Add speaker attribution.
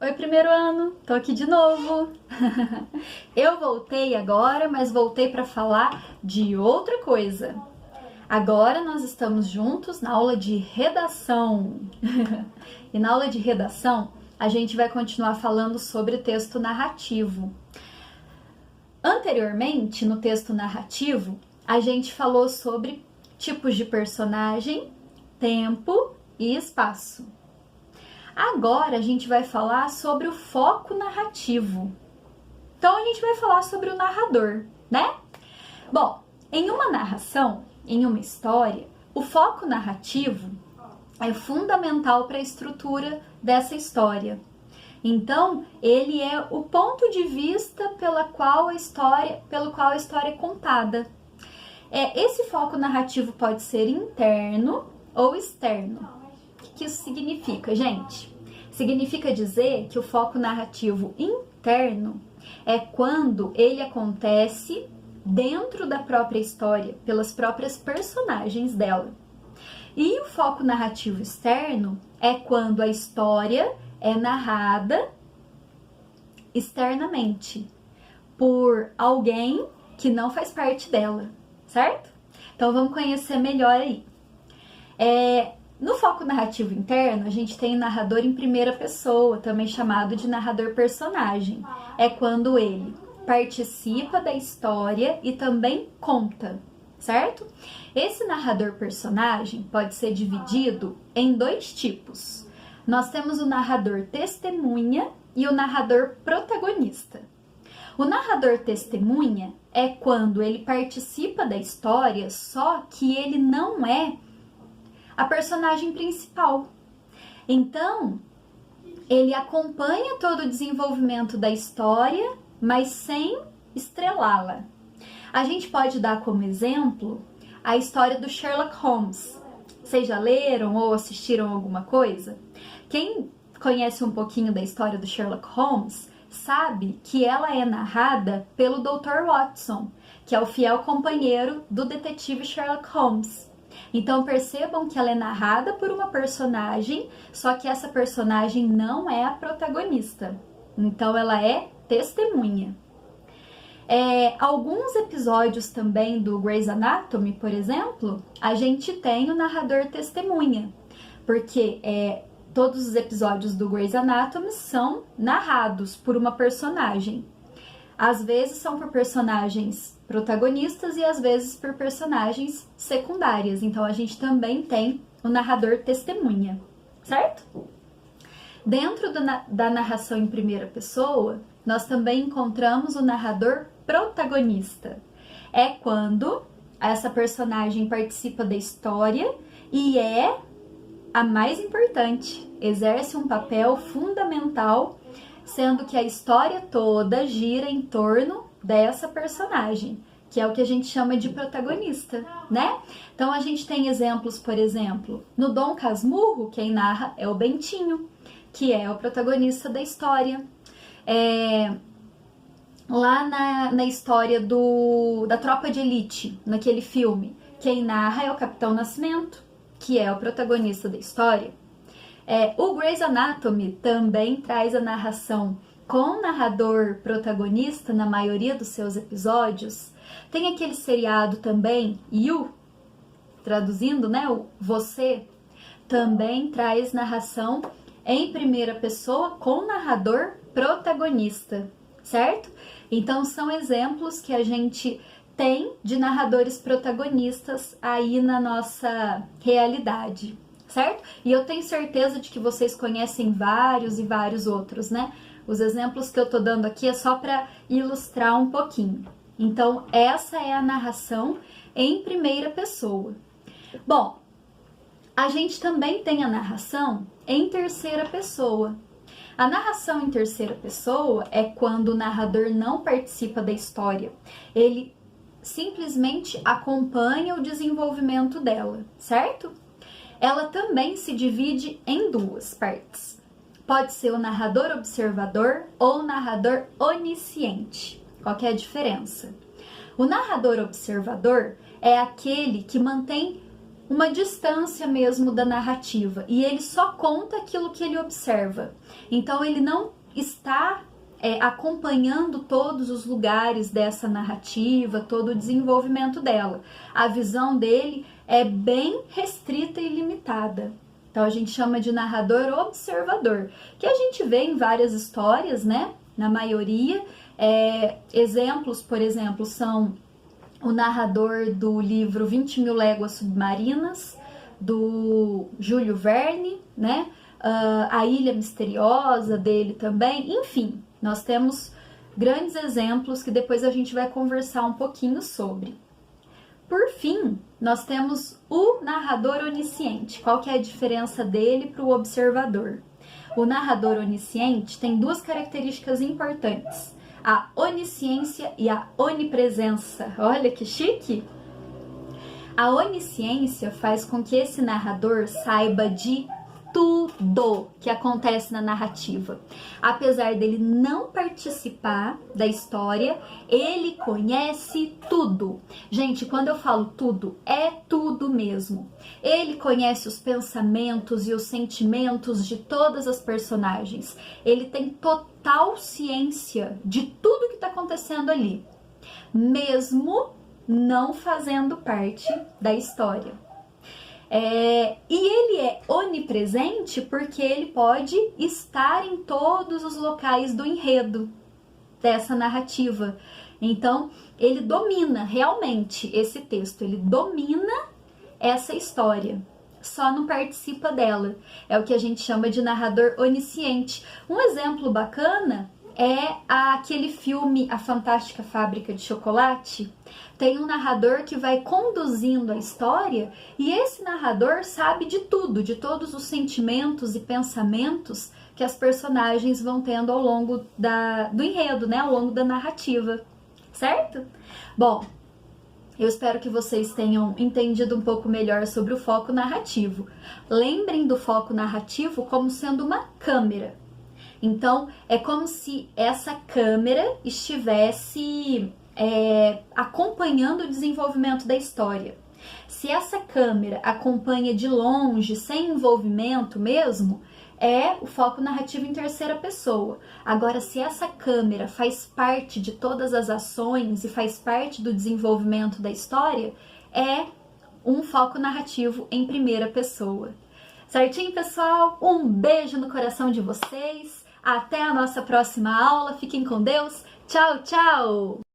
Speaker 1: Oi, primeiro ano, tô aqui de novo. Eu voltei agora, mas voltei para falar de outra coisa. Agora nós estamos juntos na aula de redação. E na aula de redação, a gente vai continuar falando sobre texto narrativo. Anteriormente, no texto narrativo, a gente falou sobre tipos de personagem, tempo e espaço. Agora a gente vai falar sobre o foco narrativo. Então a gente vai falar sobre o narrador, né? Bom, em uma narração, em uma história, o foco narrativo é fundamental para a estrutura dessa história. Então, ele é o ponto de vista pelo qual a história é contada. Esse foco narrativo pode ser interno ou externo. O que isso significa, gente? Significa dizer que o foco narrativo interno é quando ele acontece dentro da própria história, pelas próprias personagens dela. E o foco narrativo externo é quando a história é narrada externamente por alguém que não faz parte dela, certo? Então vamos conhecer melhor aí. No foco narrativo interno, a gente tem o narrador em primeira pessoa, também chamado de narrador personagem. É quando ele participa da história e também conta, certo? Esse narrador personagem pode ser dividido em dois tipos. Nós temos o narrador testemunha e o narrador protagonista. O narrador testemunha é quando ele participa da história, só que ele não é a personagem principal. Então, ele acompanha todo o desenvolvimento da história, mas sem estrelá-la. A gente pode dar como exemplo a história do Sherlock Holmes. Vocês já leram ou assistiram alguma coisa? Quem conhece um pouquinho da história do Sherlock Holmes sabe que ela é narrada pelo Dr. Watson, que é o fiel companheiro do detetive Sherlock Holmes. Então percebam que ela é narrada por uma personagem, só que essa personagem não é a protagonista. Então ela é testemunha. Alguns episódios também do Grey's Anatomy, por exemplo, a gente tem o narrador testemunha, porque todos os episódios do Grey's Anatomy são narrados por uma personagem. Às vezes são por personagens protagonistas e às vezes por personagens secundárias. Então a gente também tem o narrador testemunha, certo? Dentro da narração em primeira pessoa, nós também encontramos o narrador protagonista. É quando essa personagem participa da história e é a mais importante, exerce um papel fundamental, sendo que a história toda gira em torno dessa personagem, que é o que a gente chama de protagonista, né? Então a gente tem exemplos, por exemplo, no Dom Casmurro, quem narra é o Bentinho, que é o protagonista da história. Lá na história da Tropa de Elite, naquele filme, quem narra é o Capitão Nascimento, que é o protagonista da história. O Grey's Anatomy também traz a narração com narrador protagonista na maioria dos seus episódios. Tem aquele seriado também, You, traduzindo, né, o Você, também traz narração em primeira pessoa com narrador protagonista, certo? Então são exemplos que a gente tem de narradores protagonistas aí na nossa realidade, certo? E eu tenho certeza de que vocês conhecem vários e vários outros, né? Os exemplos que eu tô dando aqui é só para ilustrar um pouquinho. Então, essa é a narração em primeira pessoa. Bom, a gente também tem a narração em terceira pessoa. A narração em terceira pessoa é quando o narrador não participa da história. Ele simplesmente acompanha o desenvolvimento dela, certo? Ela também se divide em duas partes. Pode ser o narrador observador ou o narrador onisciente. Qual que é a diferença? O narrador observador é aquele que mantém uma distância mesmo da narrativa, e ele só conta aquilo que ele observa. Então ele não está acompanhando todos os lugares dessa narrativa, todo o desenvolvimento dela. A visão dele é bem restrita e limitada. Então a gente chama de narrador observador, que a gente vê em várias histórias, né? Na maioria. Exemplos, por exemplo, são o narrador do livro 20 Mil Léguas Submarinas, do Júlio Verne, né? A Ilha Misteriosa dele também. Enfim, nós temos grandes exemplos que depois a gente vai conversar um pouquinho sobre. Por fim, nós temos o narrador onisciente. Qual que é a diferença dele para o observador? O narrador onisciente tem duas características importantes: a onisciência e a onipresença. Olha que chique! A onisciência faz com que esse narrador saiba de tudo que acontece na narrativa. Apesar dele não participar da história, ele conhece tudo. Gente, quando eu falo tudo, é tudo mesmo. Ele conhece os pensamentos e os sentimentos de todas as personagens. Ele tem total ciência de tudo que está acontecendo ali, mesmo não fazendo parte da história. E ele é onipresente porque ele pode estar em todos os locais do enredo dessa narrativa. Então, ele domina realmente esse texto, ele domina essa história, só não participa dela. É o que a gente chama de narrador onisciente. Um exemplo bacana é aquele filme A Fantástica Fábrica de Chocolate. Tem um narrador que vai conduzindo a história e esse narrador sabe de tudo, de todos os sentimentos e pensamentos que as personagens vão tendo ao longo do enredo, né? Ao longo da narrativa, certo? Bom, eu espero que vocês tenham entendido um pouco melhor sobre o foco narrativo. Lembrem do foco narrativo como sendo uma câmera. Então, é como se essa câmera estivesse acompanhando o desenvolvimento da história. Se essa câmera acompanha de longe, sem envolvimento mesmo, é o foco narrativo em terceira pessoa. Agora, se essa câmera faz parte de todas as ações e faz parte do desenvolvimento da história, é um foco narrativo em primeira pessoa. Certinho, pessoal? Um beijo no coração de vocês. Até a nossa próxima aula. Fiquem com Deus. Tchau, tchau!